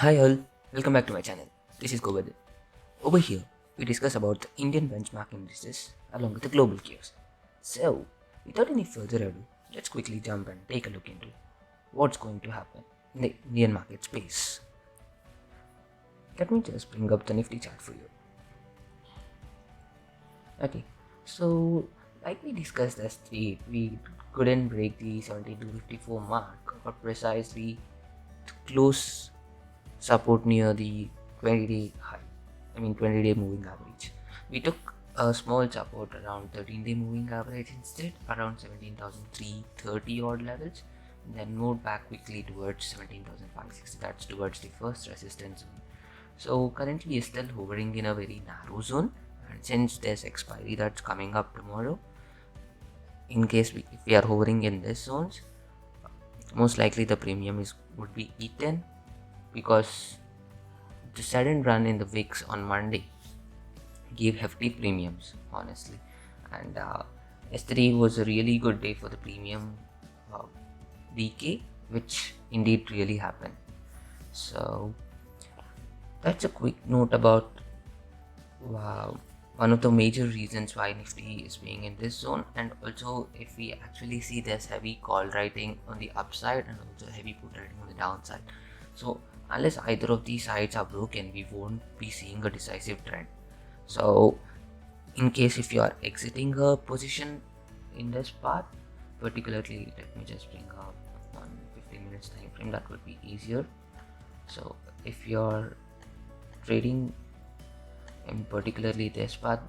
Hi all, welcome back to my channel. This is Govind. Over here, we discuss about the Indian benchmark indices along with the global cues. So, without any further ado, let's quickly jump and take a look into what's going to happen in the Indian market space. Let me just bring up the Nifty chart for you. Okay, so like we discussed last week, we couldn't break the 7254 mark, or precisely to close support near the 20-day high, 20-day moving average. We took a small support around 13-day moving average instead, around 17,330 odd levels, then moved back quickly towards 17,560. That's towards the first resistance zone. So currently we are still hovering in a very narrow zone, and since there's expiry that's coming up tomorrow, in case if we are hovering in these zones, most likely the premium would be eaten, because the sudden run in the VIX on Monday gave hefty premiums, honestly. And yesterday was a really good day for the premium uh, decay, which indeed really happened. So that's a quick note about one of the major reasons why Nifty is being in this zone. And also, if we actually see there's heavy call writing on the upside and also heavy put writing on the downside. So unless either of these sides are broken, we won't be seeing a decisive trend. So in case if you are exiting a position in this path, particularly, let me just bring up on 15 minutes time frame, that would be easier. So if you're trading in particularly this path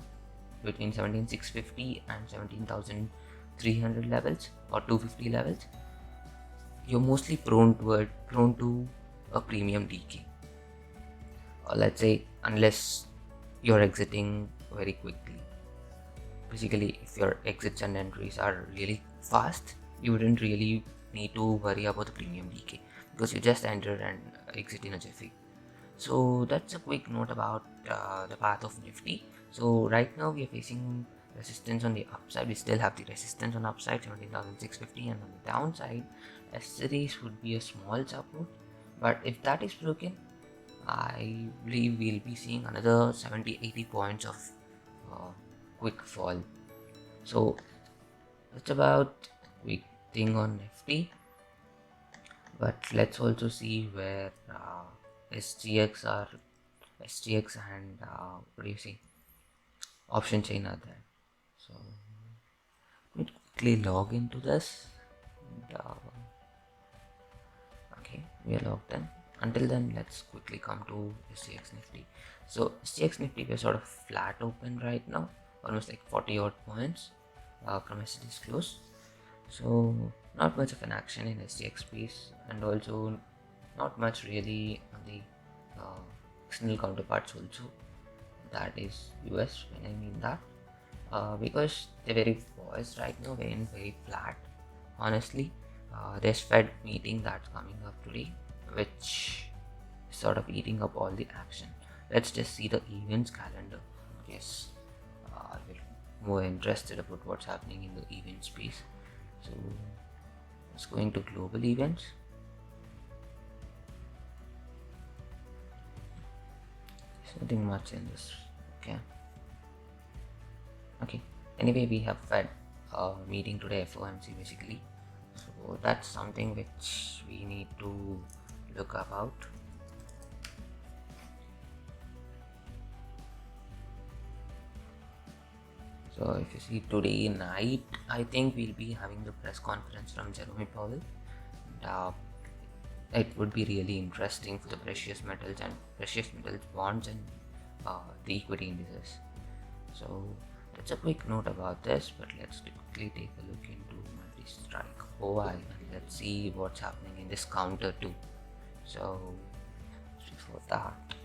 between 17,650 and 17,300 levels or 250 levels, you're mostly prone to a premium decay, or let's say, unless you're exiting very quickly. Basically, if your exits and entries are really fast, you wouldn't really need to worry about the premium decay, because you just enter and exit in a jiffy. So that's a quick note about the path of Nifty. So right now we are facing resistance on the upside. We still have the resistance on upside 17,650, and on the downside, yesterday's would be a small support. But if that is broken, I believe we'll be seeing another 70-80 points of quick fall. So that's about quick thing on Nifty. But let's also see where SGX and what do you see, option chain are there. So let me quickly log into this. And, okay, we are logged in. Until then, let's quickly come to SGX Nifty. So SGX Nifty, we're sort of flat open right now, almost like 40 odd points from yesterday's close. So not much of an action in SGX space, and also not much really on the external counterparts also, that is US, when I mean that, because they're very poised right now, very flat, honestly. There's Fed meeting that's coming up today, which is sort of eating up all the action. Let's just see the events calendar in case you're more interested about what's happening in the event space. So let's go into global events. There's nothing much in this. Okay, anyway, we have Fed meeting today, FOMC basically. So that's something which we need to look about. So if you see today night, I think we'll be having the press conference from Jerome Powell. And, it would be really interesting for the precious metals bonds, and the equity indices. So that's a quick note about this, but let's quickly take a look into multi-strike OI, and let's see what's happening in this counter too. So before that,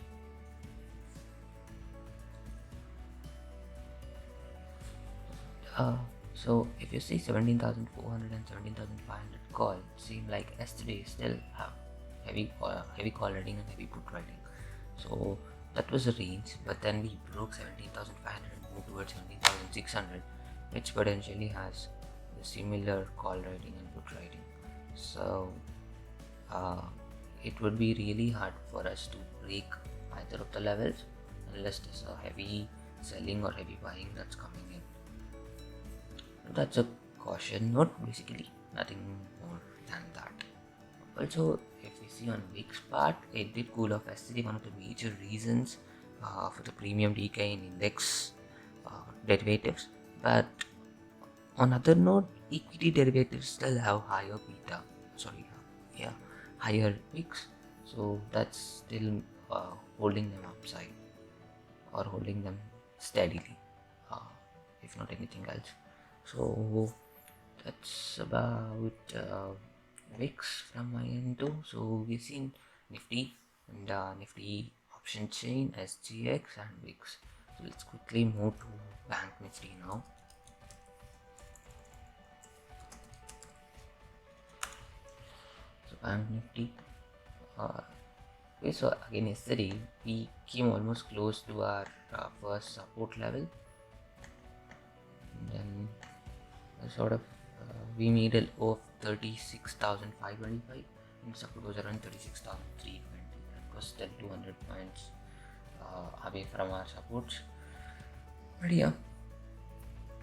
so if you see 17,400 and 17,500 call, seem like yesterday still have heavy call writing and heavy put writing. So that was a range, but then we broke 17,500 and moved towards 17,600, which potentially has the similar call writing and put writing. So it would be really hard for us to break either of the levels unless there's a heavy selling or heavy buying that's coming in. That's a caution note, basically, nothing more than that. Also, if we see on VIX part, it did cool off yesterday. One of the major reasons for the premium decay in index derivatives, but on other note, equity derivatives still have higher beta, higher VIX, so that's still holding them upside or holding them steadily, if not anything else. So that's about VIX from my end too. So we've seen Nifty and Nifty option chain, SGX and VIX. So let's quickly move to Bank Nifty now. So Bank Nifty. Okay, so again yesterday we came almost close to our first support level, and then sort of we made a low of 36,525 and support was around 36,320. That was still 200 points away from our supports. But yeah,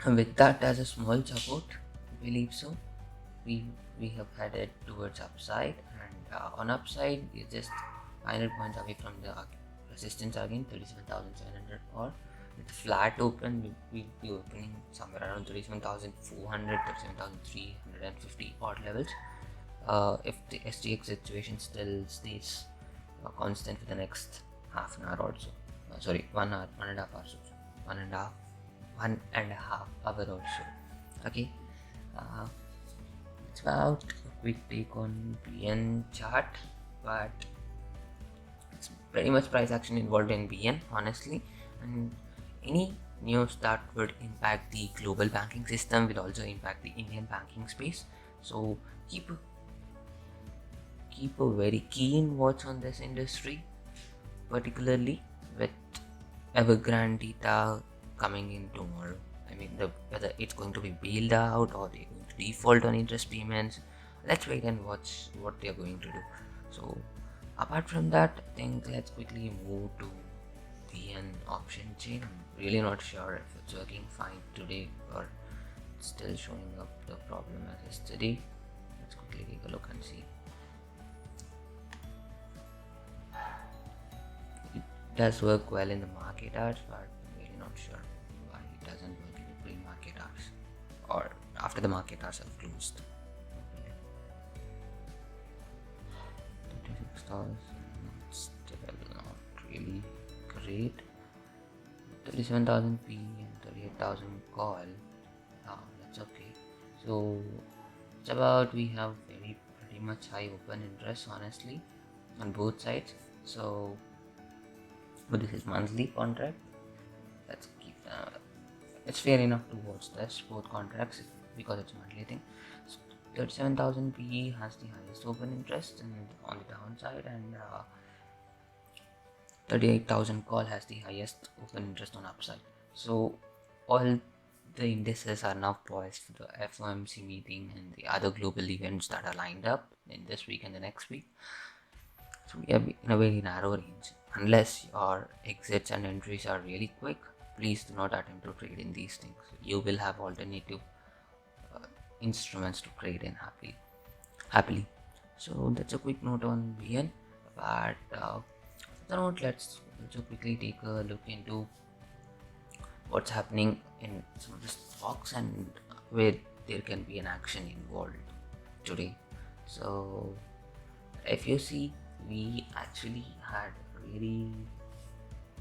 with that as a small support, I believe so, we have headed towards upside, and on upside we're just 500 points away from the resistance again, 37,700, or with flat open we'll be opening somewhere around 37,400, 37,350 odd levels. If the SGX situation still stays constant for the next half an hour or so, 1 hour, 1.5 hours, 1.5 hour or so. Okay, it's about a quick take on BN chart, but it's pretty much price action involved in BN, honestly, and any news that would impact the global banking system will also impact the Indian banking space. So keep a very keen watch on this industry, particularly with Evergrande data coming in tomorrow. I mean, whether it's going to be bailed out or they're going to default on interest payments, let's wait and watch what they're going to do. So apart from that, I think let's quickly move to BN option chain. I'm really not sure if it's working fine today or it's still showing up the problem as yesterday. Let's quickly take a look and see. It does work well in the market hours, but I'm really not sure why it doesn't work in the pre-market hours or after the market hours have closed. 36,000, still not really great. 37,000 P and 38,000 call. That's okay. So it's about, we have pretty much high open interest, honestly, on both sides. So, but this is monthly contract. Let's keep it's fair enough to watch this both contracts because it's monthly thing. So 37,000 PE has the highest open interest and on the downside, and 38,000 call has the highest open interest on upside. So all the indices are now poised for the FOMC meeting and the other global events that are lined up in this week and the next week. So we are in a very narrow range. Unless your exits and entries are really quick, please do not attempt to trade in these things. You will have alternative instruments to trade in happily. So that's a quick note on BN. But note, let's also quickly take a look into what's happening in some of the stocks and where there can be an action involved today. So if you see, we actually had really,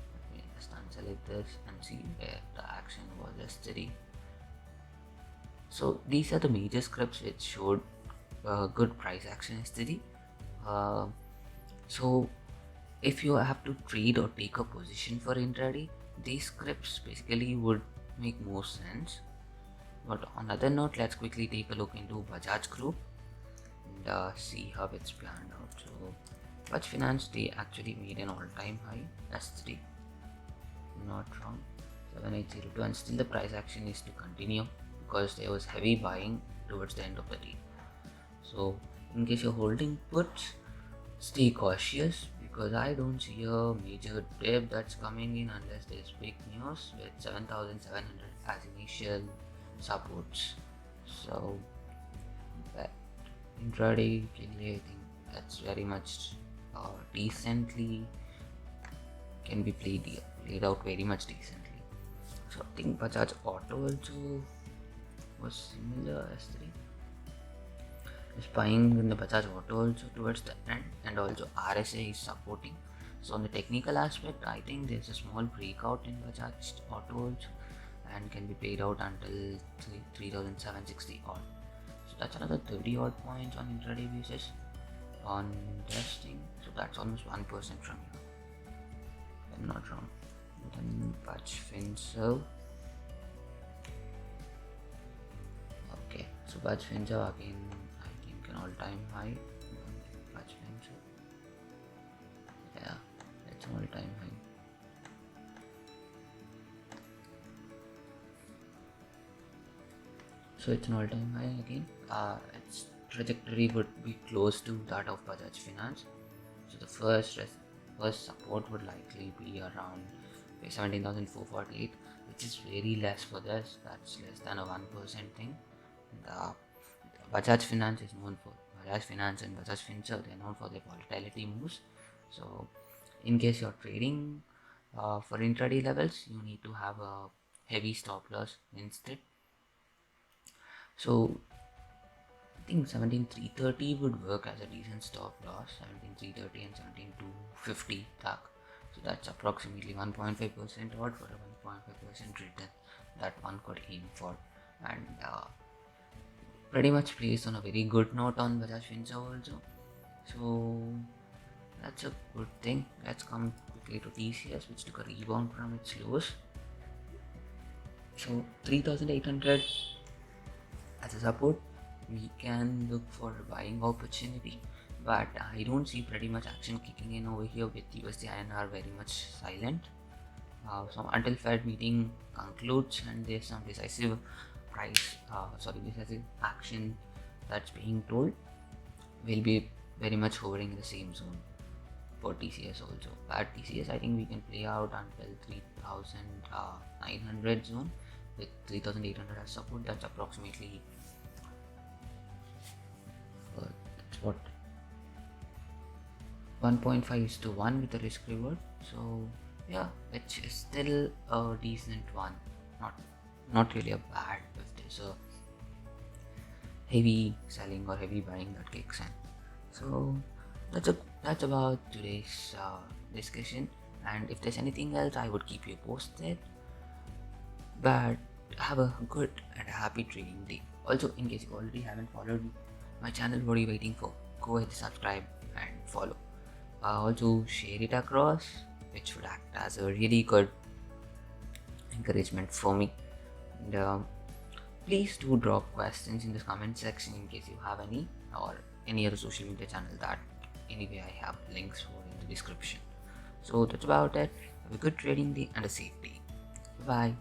let me just unselect this and see where the action was yesterday. So these are the major scripts which showed good price action yesterday. So if you have to trade or take a position for intraday, these scripts basically would make more sense. But on other note, let's quickly take a look into Bajaj Group and see how it's planned out. So Bajaj Finance, they actually made an all-time high yesterday, not wrong, 7802, and still the price action is to continue because there was heavy buying towards the end of the day. So in case you're holding puts, stay cautious because I don't see a major dip that's coming in unless there's big news with 7,700 as initial supports. So that intraday I think that's very much decently can be played out very much decently. So I think Bajaj Auto also was similar as 3 is buying in the Bajaj Auto also towards the end, and also RSA is supporting. So on the technical aspect, I think there's a small breakout in Bajaj Auto also and can be played out until 3,760 odd. So that's another 30 odd points on intraday basis on testing. So that's almost 1% from here. I'm not wrong. Then Bajaj FinServ. Okay, so Bajaj FinServ again, I think an all-time high. Bajaj FinServ. Yeah, it's an all-time high. So it's an all-time high again. Its trajectory would be close to that of Bajaj Finance. So the first support would likely be around 17,448, which is very less for this. That's less than a 1% thing. And, Bajaj Finance is known for Bajaj Finance and Bajaj FinServ. They're known for their volatility moves. So in case you're trading for intraday levels, you need to have a heavy stop loss instead. So I think 17,330 would work as a decent stop loss, 17,330 and 17,250 dark. So that's approximately 1.5% odd for a 1.5% return that one could aim for, and pretty much placed on a very good note on Bajaj FinServ also. So that's a good thing. Let's come quickly to TCS, which took a rebound from its lows. So 3,800 as a support, we can look for a buying opportunity, but I don't see pretty much action kicking in over here with USD INR very much silent. So until Fed meeting concludes and there's some decisive decisive action that's being told, we'll be very much hovering in the same zone for TCS also. At TCS, I think we can play out until 3,900 zone with 3,800 as support. That's approximately that's what 1.5:1 with the risk reward. So yeah, which is still a decent one, not really a bad if there's a heavy selling or heavy buying that kicks in. So that's about today's discussion, and if there's anything else I would keep you posted. But have a good and a happy trading day. Also, in case you already haven't followed my channel, what are you waiting for? Go ahead, subscribe and follow. Also share it across, which would act as a really good encouragement for me. And please do drop questions in the comment section in case you have any, or any other social media channel that anyway I have links for in the description. So that's about it. Have a good trading day and a safe day. Bye.